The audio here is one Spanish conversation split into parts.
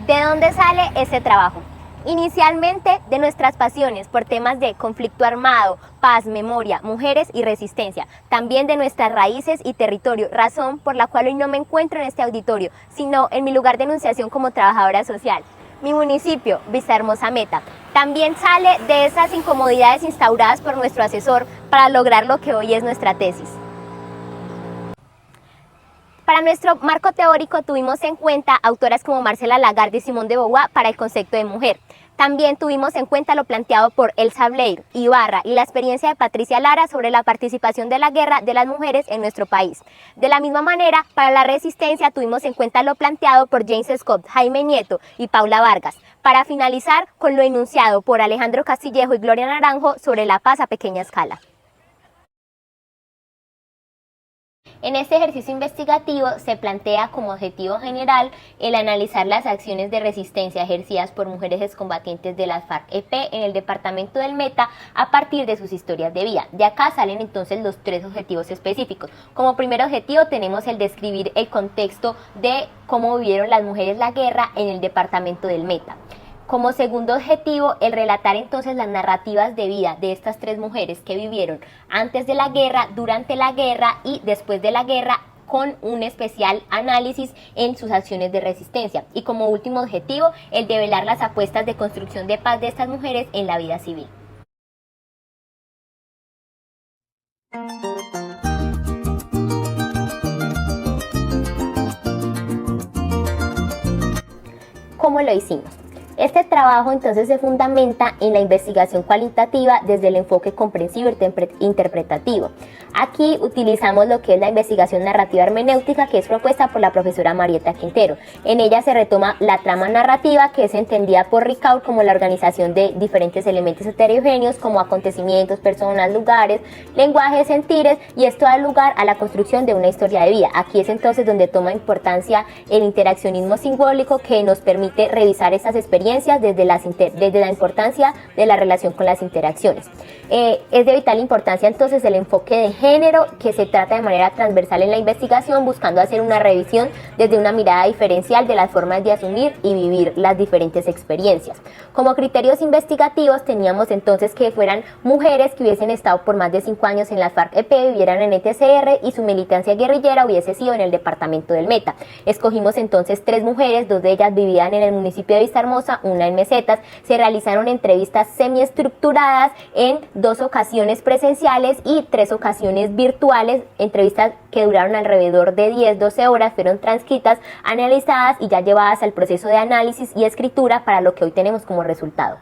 ¿De dónde sale ese trabajo? Inicialmente de nuestras pasiones por temas de conflicto armado, paz, memoria, mujeres y resistencia. También de nuestras raíces y territorio, razón por la cual hoy no me encuentro en este auditorio, sino en mi lugar de enunciación como trabajadora social. Mi municipio, Vistahermosa Meta. También sale de esas incomodidades instauradas por nuestro asesor para lograr lo que hoy es nuestra tesis. Para nuestro marco teórico tuvimos en cuenta autoras como Marcela Lagarde y Simone de Beauvoir para el concepto de mujer. También tuvimos en cuenta lo planteado por Elsa Blair, Ibarra y la experiencia de Patricia Lara sobre la participación de la guerra de las mujeres en nuestro país. De la misma manera, para la resistencia tuvimos en cuenta lo planteado por James Scott, Jaime Nieto y Paula Vargas, para finalizar con lo enunciado por Alejandro Castillejo y Gloria Naranjo sobre la paz a pequeña escala. En este ejercicio investigativo se plantea como objetivo general el analizar las acciones de resistencia ejercidas por mujeres excombatientes de las FARC-EP en el departamento del Meta a partir de sus historias de vida. De acá salen entonces los tres objetivos específicos. Como primer objetivo tenemos el describir el contexto de cómo vivieron las mujeres la guerra en el departamento del Meta. Como segundo objetivo, el relatar entonces las narrativas de vida de estas tres mujeres que vivieron antes de la guerra, durante la guerra y después de la guerra, con un especial análisis en sus acciones de resistencia. Y como último objetivo, el develar las apuestas de construcción de paz de estas mujeres en la vida civil. ¿Cómo lo hicimos? Este trabajo entonces se fundamenta en la investigación cualitativa desde el enfoque comprensivo e interpretativo. Aquí utilizamos lo que es la investigación narrativa hermenéutica, que es propuesta por la profesora Marieta Quintero. En ella se retoma la trama narrativa, que es entendida por Ricaud como la organización de diferentes elementos heterogéneos como acontecimientos, personas, lugares, lenguajes, sentires, y esto da lugar a la construcción de una historia de vida. Aquí es entonces donde toma importancia el interaccionismo simbólico, que nos permite revisar estas experiencias desde la importancia de la relación con las interacciones. Es de vital importancia entonces el enfoque de género, que se trata de manera transversal en la investigación, buscando hacer una revisión desde una mirada diferencial de las formas de asumir y vivir las diferentes experiencias. Como criterios investigativos teníamos entonces que fueran mujeres que hubiesen estado por más de 5 años en las FARC-EP, vivieran en ETCR y su militancia guerrillera hubiese sido en el departamento del Meta. Escogimos entonces 3 mujeres, 2 de ellas vivían en el municipio de Vistahermosa, una en Mesetas. Se realizaron entrevistas semiestructuradas en 2 ocasiones presenciales y 3 ocasiones virtuales, entrevistas que duraron alrededor de 10-12 horas, fueron transcritas, analizadas y ya llevadas al proceso de análisis y escritura para lo que hoy tenemos como resultado.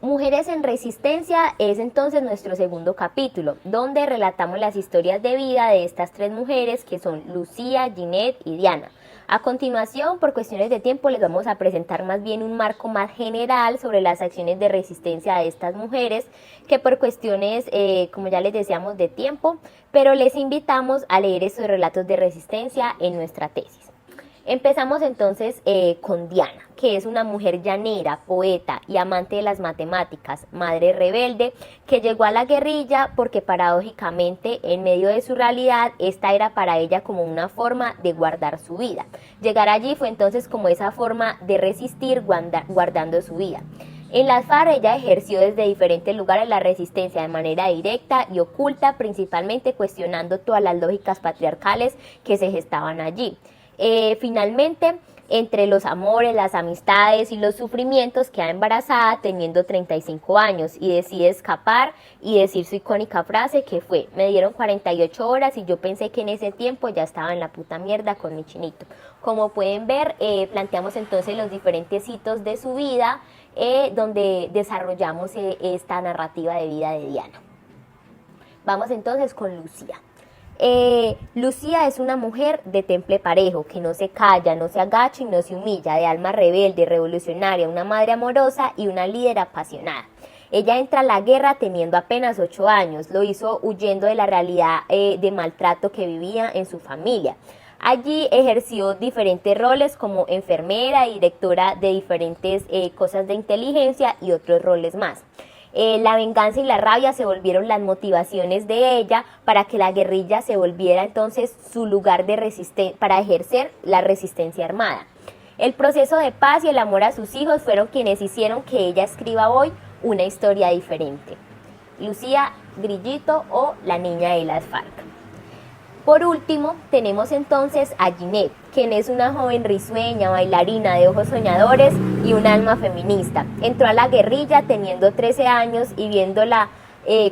Mujeres en Resistencia es entonces nuestro segundo capítulo, donde relatamos las historias de vida de estas tres mujeres que son Lucía, Ginette y Diana. A continuación, por cuestiones de tiempo, les vamos a presentar más bien un marco más general sobre las acciones de resistencia de estas mujeres, que por cuestiones, como ya les decíamos, de tiempo, pero les invitamos a leer estos relatos de resistencia en nuestra tesis. Empezamos entonces con Diana, que es una mujer llanera, poeta y amante de las matemáticas, madre rebelde, que llegó a la guerrilla porque paradójicamente en medio de su realidad esta era para ella como una forma de guardar su vida. Llegar allí fue entonces como esa forma de resistir guardando su vida. En las FARC ella ejerció desde diferentes lugares la resistencia de manera directa y oculta, principalmente cuestionando todas las lógicas patriarcales que se gestaban allí. Finalmente, entre los amores, las amistades y los sufrimientos, queda embarazada teniendo 35 años y decide escapar y decir su icónica frase que fue: me dieron 48 horas y yo pensé que en ese tiempo ya estaba en la puta mierda con mi chinito. Como pueden ver, planteamos entonces los diferentes hitos de su vida donde desarrollamos esta narrativa de vida de Diana. Vamos entonces con Lucía. Lucía es una mujer de temple parejo, que no se calla, no se agacha y no se humilla, de alma rebelde, revolucionaria, una madre amorosa y una líder apasionada. Ella entra a la guerra teniendo apenas 8 años, lo hizo huyendo de la realidad de maltrato que vivía en su familia. Allí ejerció diferentes roles como enfermera y directora de diferentes cosas de inteligencia y otros roles más. La venganza y la rabia se volvieron las motivaciones de ella para que la guerrilla se volviera entonces su lugar de resistencia para ejercer la resistencia armada. El proceso de paz y el amor a sus hijos fueron quienes hicieron que ella escriba hoy una historia diferente. Lucía Grillito, o la niña de las FARC. Por último, tenemos entonces a Ginette, quien es una joven risueña, bailarina de ojos soñadores y un alma feminista. Entró a la guerrilla teniendo 13 años y viéndola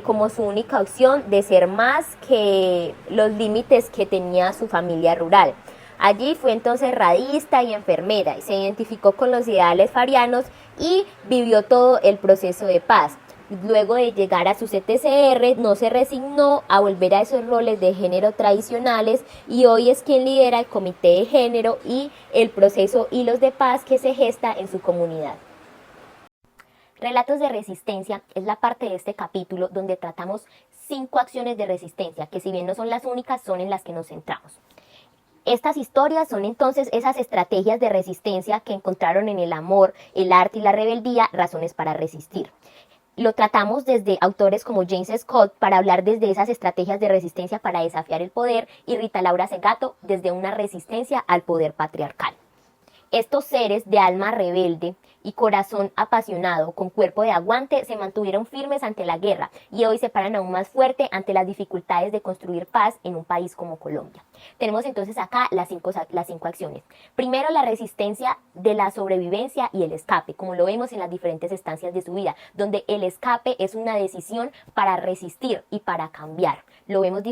como su única opción de ser más que los límites que tenía su familia rural. Allí fue entonces radista y enfermera y se identificó con los ideales farianos y vivió todo el proceso de paz. Luego de llegar a su CTCR, no se resignó a volver a esos roles de género tradicionales y hoy es quien lidera el comité de género y el proceso Hilos de Paz que se gesta en su comunidad. Relatos de resistencia es la parte de este capítulo donde tratamos 5 acciones de resistencia, que si bien no son las únicas, son en las que nos centramos. Estas historias son entonces esas estrategias de resistencia que encontraron en el amor, el arte y la rebeldía razones para resistir. Lo tratamos desde autores como James Scott para hablar desde esas estrategias de resistencia para desafiar el poder y Rita Laura Segato desde una resistencia al poder patriarcal. Estos seres de alma rebelde y corazón apasionado con cuerpo de aguante se mantuvieron firmes ante la guerra y hoy se paran aún más fuerte ante las dificultades de construir paz en un país como Colombia. Tenemos entonces acá las cinco acciones. Primero, la resistencia de la sobrevivencia y el escape, como lo vemos en las diferentes estancias de su vida, donde el escape es una decisión para resistir y para cambiar. Lo vemos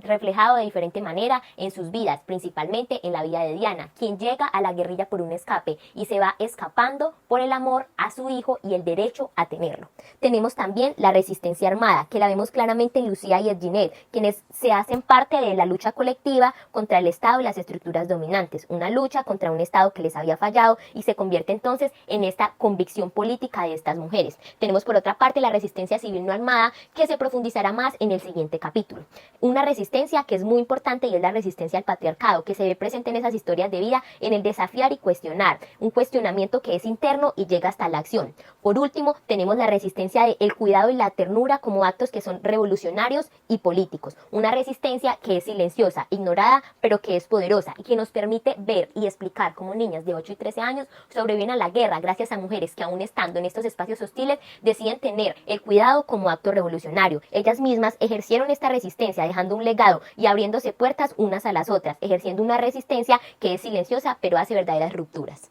reflejado de diferente manera en sus vidas, principalmente en la vida de Diana, quien llega a la guerrilla por un escape y se va escapando por el amor a su hijo y el derecho a tenerlo. Tenemos también la resistencia armada, que la vemos claramente en Lucía y en Ginette, quienes se hacen parte de la lucha colectiva contra el Estado y las estructuras dominantes, una lucha contra un Estado que les había fallado y se convierte entonces en esta convicción política de estas mujeres. Tenemos por otra parte la resistencia civil no armada, que se profundizará más en el siguiente capítulo. Una resistencia que es muy importante y es la resistencia al patriarcado, que se ve presente en esas historias de vida, en el desafiar y cuestionar, un cuestionamiento que es interno y llega hasta la acción. Por último, tenemos la resistencia del cuidado y la ternura como actos que son revolucionarios y políticos, una resistencia que es silenciosa, ignorada, pero que es poderosa y que nos permite ver y explicar cómo niñas de 8 y 13 años sobreviven a la guerra gracias a mujeres que aún estando en estos espacios hostiles deciden tener el cuidado como acto revolucionario. Ellas mismas ejercieron esta resistencia dejando un legado y abriéndose puertas unas a las otras, ejerciendo una resistencia que es silenciosa pero hace verdaderas rupturas.